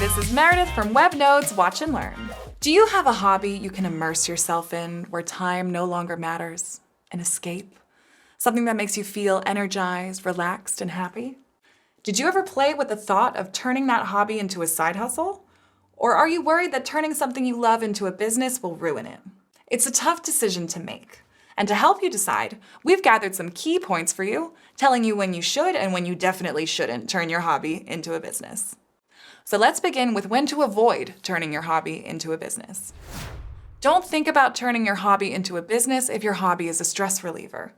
this is Meredith from WebNode's Watch and Learn. Do you have a hobby you can immerse yourself in where time no longer matters? An escape? Something that makes you feel energized, relaxed, and happy? Did you ever play with the thought of turning that hobby into a side hustle? Or are you worried that turning something you love into a business will ruin it? It's a tough decision to make. And to help you decide, we've gathered some key points for you, telling you when you should and when you definitely shouldn't turn your hobby into a business. So let's begin with when to avoid turning your hobby into a business. Don't think about turning your hobby into a business if your hobby is a stress reliever.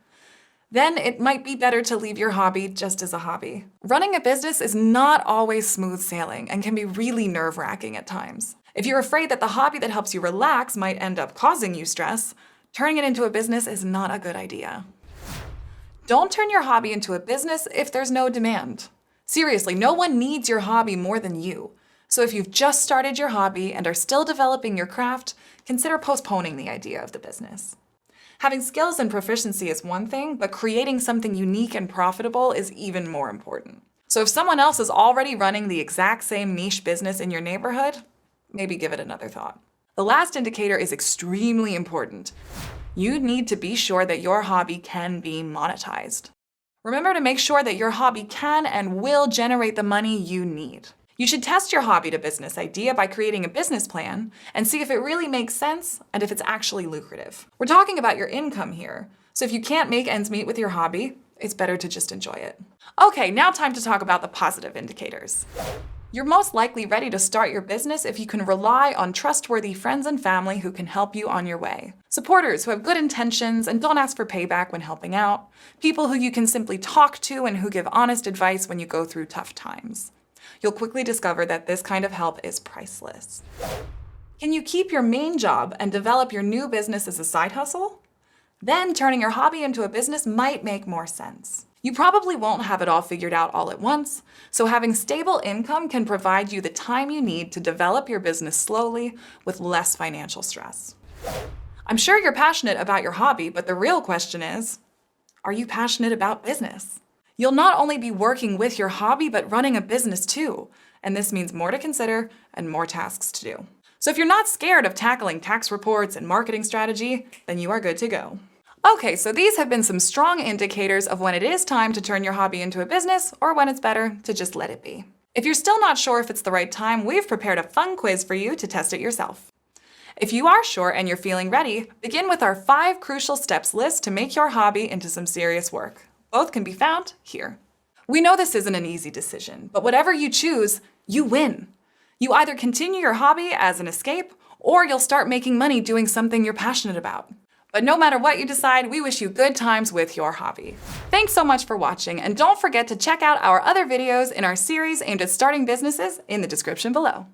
Then it might be better to leave your hobby just as a hobby. Running a business is not always smooth sailing and can be really nerve-wracking at times. If you're afraid that the hobby that helps you relax might end up causing you stress, turning it into a business is not a good idea. Don't turn your hobby into a business if there's no demand. Seriously, no one needs your hobby more than you. So if you've just started your hobby and are still developing your craft, consider postponing the idea of the business. Having skills and proficiency is one thing, but creating something unique and profitable is even more important. So if someone else is already running the exact same niche business in your neighborhood, maybe give it another thought. The last indicator is extremely important. You need to be sure that your hobby can be monetized. Remember to make sure that your hobby can and will generate the money you need. You should test your hobby to business idea by creating a business plan and see if it really makes sense and if it's actually lucrative. We're talking about your income here, so if you can't make ends meet with your hobby, it's better to just enjoy it. Okay, now time to talk about the positive indicators. You're most likely ready to start your business if you can rely on trustworthy friends and family who can help you on your way. Supporters who have good intentions and don't ask for payback when helping out. People who you can simply talk to and who give honest advice when you go through tough times. You'll quickly discover that this kind of help is priceless. Can you keep your main job and develop your new business as a side hustle? Then turning your hobby into a business might make more sense. You probably won't have it all figured out all at once, so having stable income can provide you the time you need to develop your business slowly with less financial stress. I'm sure you're passionate about your hobby, but the real question is, are you passionate about business? You'll not only be working with your hobby, but running a business too, and this means more to consider and more tasks to do. So if you're not scared of tackling tax reports and marketing strategy, then you are good to go. Okay, so these have been some strong indicators of when it is time to turn your hobby into a business or when it's better to just let it be. If you're still not sure if it's the right time, we've prepared a fun quiz for you to test it yourself. If you are sure and you're feeling ready, begin with our 5 crucial steps list to make your hobby into some serious work. Both can be found here. We know this isn't an easy decision, but whatever you choose, you win. You either continue your hobby as an escape, or you'll start making money doing something you're passionate about. But no matter what you decide, we wish you good times with your hobby. Thanks so much for watching, and don't forget to check out our other videos in our series aimed at starting businesses in the description below.